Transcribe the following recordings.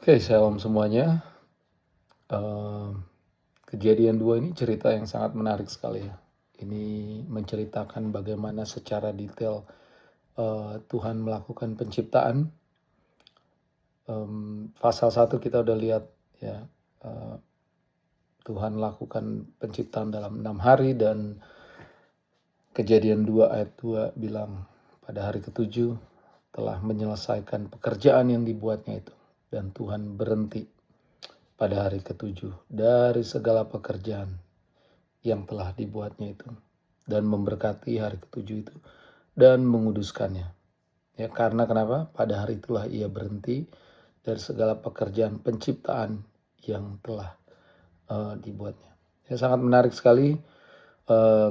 Oke, shalom semuanya. Eee, Kejadian 2 ini cerita yang sangat menarik sekali ya. Ini menceritakan bagaimana secara detail, Tuhan melakukan penciptaan. Pasal 1 kita udah lihat ya, eee, Tuhan lakukan penciptaan dalam 6 hari, dan Kejadian 2 ayat 2 bilang pada hari ketujuh telah menyelesaikan pekerjaan yang dibuatnya itu, dan Tuhan berhenti pada hari ketujuh dari segala pekerjaan yang telah dibuatnya itu, dan memberkati hari ketujuh itu dan menguduskannya. Ya, karena kenapa? Pada hari itulah ia berhenti dari segala pekerjaan penciptaan yang telah dibuatnya. Ya, sangat menarik sekali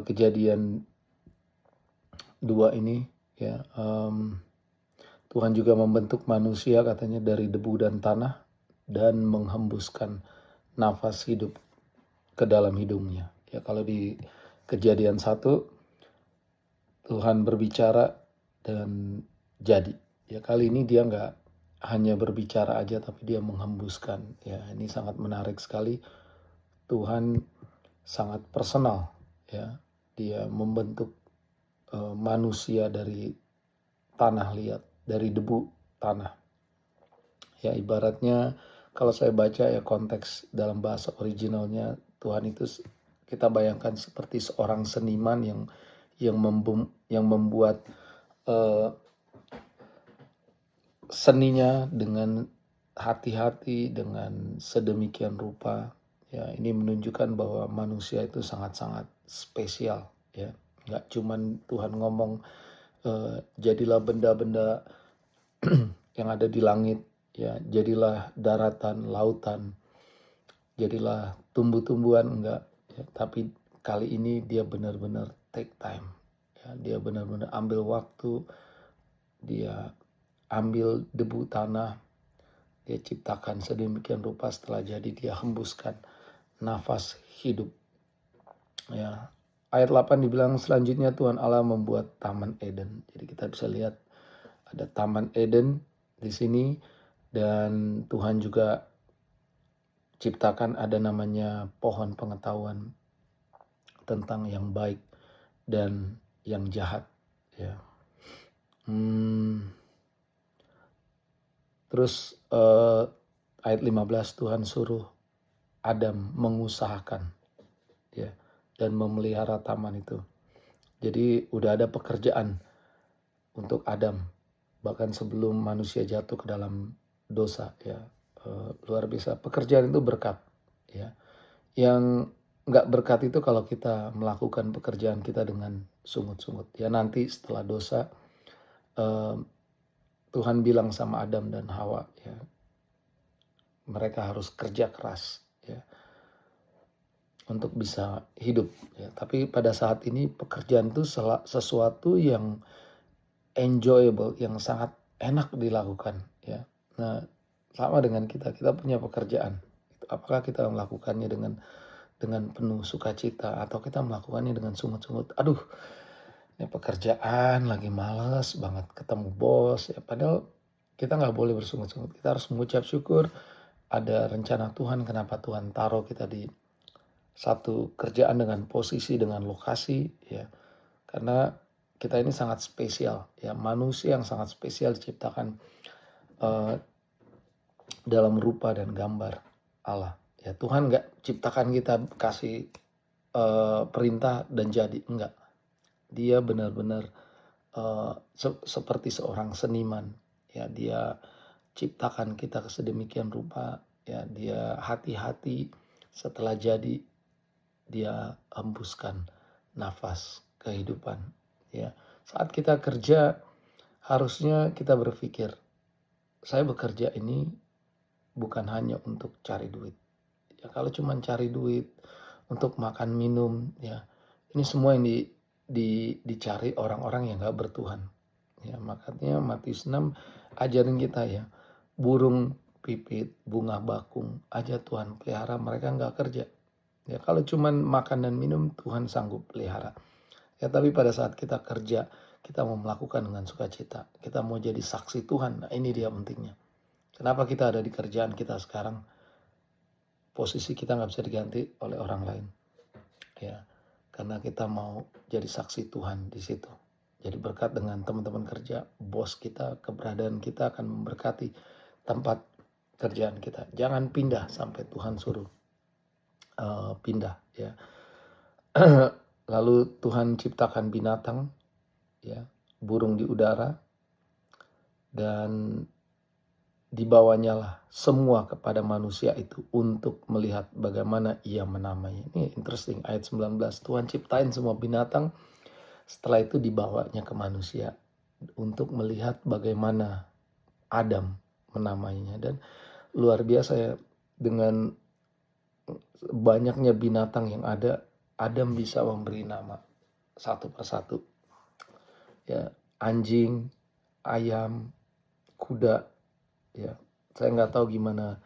Kejadian 2 ini ya. Tuhan juga membentuk manusia katanya dari debu dan tanah dan menghembuskan nafas hidup ke dalam hidungnya. Ya, kalau di Kejadian 1 Tuhan berbicara dan jadi. Ya, kali ini dia nggak hanya berbicara aja, tapi dia menghembuskan. Ya, ini sangat menarik sekali. Tuhan sangat personal. Ya, dia membentuk manusia dari tanah liat, dari debu tanah. Ya, ibaratnya kalau saya baca ya konteks dalam bahasa originalnya, Tuhan itu kita bayangkan seperti seorang seniman yang membuat uh, seninya dengan hati-hati, dengan sedemikian rupa. Ya, ini menunjukkan bahwa manusia itu sangat-sangat spesial. Ya, nggak cuman Tuhan ngomong jadilah benda-benda yang ada di langit, ya jadilah daratan, lautan, jadilah tumbuh-tumbuhan, enggak. Ya, tapi kali ini dia benar-benar take time. Ya, dia benar-benar ambil waktu, dia ambil debu tanah, dia ciptakan sedemikian rupa, setelah jadi dia hembuskan nafas hidup. Ya, ayat 8 dibilang selanjutnya Tuhan Allah membuat Taman Eden. Jadi kita bisa lihat ada Taman Eden di sini, dan Tuhan juga ciptakan ada namanya pohon pengetahuan tentang yang baik dan yang jahat. Ya. Terus ayat 15 Tuhan suruh Adam mengusahakan ya dan memelihara taman itu. Jadi udah ada pekerjaan untuk Adam bahkan sebelum manusia jatuh ke dalam dosa ya. Luar biasa, pekerjaan itu berkat ya. Yang nggak berkat itu kalau kita melakukan pekerjaan kita dengan sungut-sungut ya. Nanti setelah dosa Tuhan bilang sama Adam dan Hawa ya, mereka harus kerja keras ya untuk bisa hidup ya. Tapi pada saat ini pekerjaan itu sesuatu yang enjoyable, yang sangat enak dilakukan ya. Nah, sama dengan kita punya pekerjaan. Apakah kita melakukannya dengan penuh sukacita atau kita melakukannya dengan sungut-sungut? Aduh, ini pekerjaan lagi males banget ketemu bos ya. Padahal kita nggak boleh bersungut-sungut. Kita harus mengucap syukur ada rencana Tuhan, kenapa Tuhan taruh kita di satu kerjaan dengan posisi, dengan lokasi ya. Karena kita ini sangat spesial ya, manusia yang sangat spesial diciptakan dalam rupa dan gambar Allah. Ya, Tuhan nggak ciptakan kita kasih perintah dan jadi, enggak. Dia benar-benar seperti seorang seniman ya. Dia ciptakan kita sedemikian rupa ya. Dia hati-hati, setelah jadi dia hembuskan nafas kehidupan ya. Saat kita kerja harusnya kita berpikir, saya bekerja ini bukan hanya untuk cari duit ya. Kalau cuma cari duit untuk makan minum ya, ini semua yang dicari orang-orang yang gak bertuhan ya. Makanya Matius 6 ajarin kita ya, burung pipit, bunga bakung aja Tuhan pelihara, mereka gak kerja ya. Kalau cuman makan dan minum Tuhan sanggup pelihara ya. Tapi pada saat kita kerja, kita mau melakukan dengan sukacita, kita mau jadi saksi Tuhan. Nah, ini dia pentingnya Kenapa kita ada di kerjaan kita sekarang? Posisi kita nggak bisa diganti oleh orang lain, ya, karena kita mau jadi saksi Tuhan di situ. Jadi berkat dengan teman-teman kerja, bos kita, keberadaan kita akan memberkati tempat kerjaan kita. Jangan pindah sampai Tuhan suruh pindah, ya. Lalu Tuhan ciptakan binatang, ya, burung di udara, dan dibawanya lah semua kepada manusia itu untuk melihat bagaimana ia menamainya. Ini interesting, ayat 19. Tuhan ciptain semua binatang, setelah itu dibawanya ke manusia untuk melihat bagaimana Adam menamainya. Dan luar biasa ya, dengan banyaknya binatang yang ada, Adam bisa memberi nama satu persatu. Ya, anjing, ayam, kuda. Ya, saya nggak tahu gimana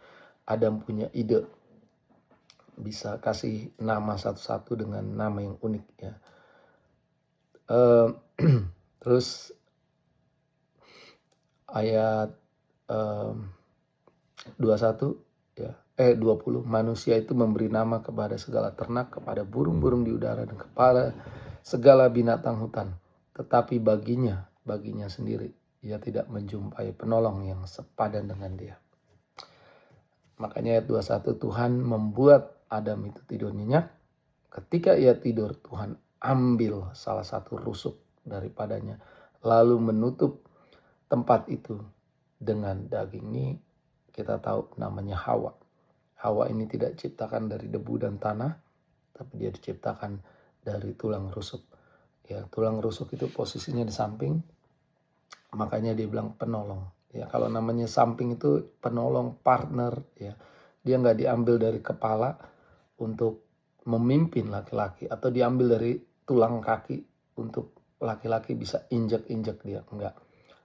Adam punya ide bisa kasih nama satu-satu dengan nama yang unik, ya. Terus ayat 21 ya 20, manusia itu memberi nama kepada segala ternak, kepada burung-burung di udara, dan kepada segala binatang hutan. Tetapi baginya sendiri ia tidak menjumpai penolong yang sepadan dengan dia. Makanya ayat 21, Tuhan membuat Adam itu tidur nyenyak. Ketika ia tidur, Tuhan ambil salah satu rusuk daripadanya, lalu menutup tempat itu dengan daging. Ini kita tahu namanya Hawa. Hawa ini tidak diciptakan dari debu dan tanah, tapi dia diciptakan dari tulang rusuk. Ya, tulang rusuk itu posisinya di samping, makanya dia bilang penolong. Ya, kalau namanya samping itu penolong, partner, ya. Dia nggak diambil dari kepala untuk memimpin laki-laki, atau diambil dari tulang kaki untuk laki-laki bisa injek-injek dia, enggak.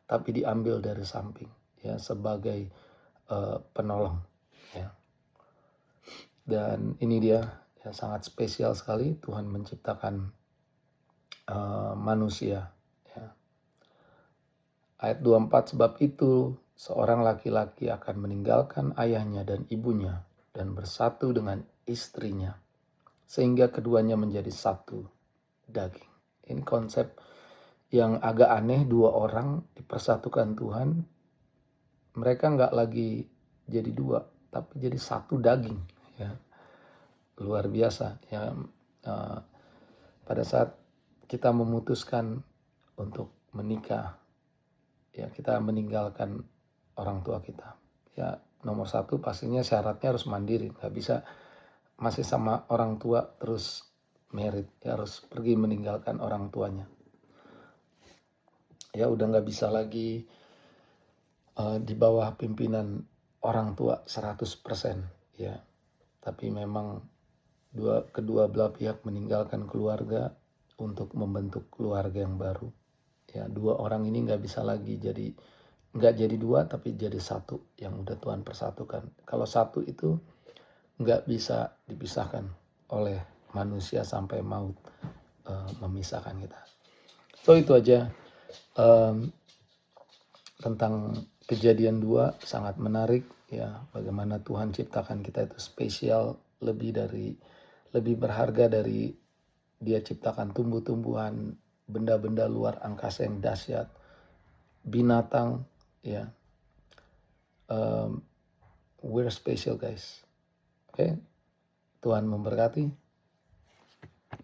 Tapi diambil dari samping, ya, sebagai penolong, ya. Dan ini dia, ya, sangat spesial sekali Tuhan menciptakan manusia, ya. Ayat 24, sebab itu seorang laki-laki akan meninggalkan ayahnya dan ibunya dan bersatu dengan istrinya, sehingga keduanya menjadi satu daging. Ini konsep yang agak aneh, dua orang dipersatukan Tuhan. Mereka nggak lagi jadi dua, tapi jadi satu daging, ya. Luar biasa, ya. Pada saat kita memutuskan untuk menikah, ya, kita meninggalkan orang tua kita. Ya, nomor satu pastinya syaratnya harus mandiri, nggak bisa masih sama orang tua terus married, ya, harus pergi meninggalkan orang tuanya. Ya, udah nggak bisa lagi di bawah pimpinan orang tua 100%, ya. Tapi memang kedua belah pihak meninggalkan keluarga untuk membentuk keluarga yang baru. Ya, dua orang ini nggak bisa lagi nggak jadi dua, tapi jadi satu yang udah Tuhan persatukan. Kalau satu itu nggak bisa dipisahkan oleh manusia sampai maut memisahkan kita. So itu aja tentang Kejadian 2, sangat menarik, ya, bagaimana Tuhan ciptakan kita itu spesial, lebih berharga dari dia ciptakan tumbuh-tumbuhan, benda-benda luar angkasa yang dahsyat, binatang, ya. We're special, guys. Oke, Tuhan memberkati.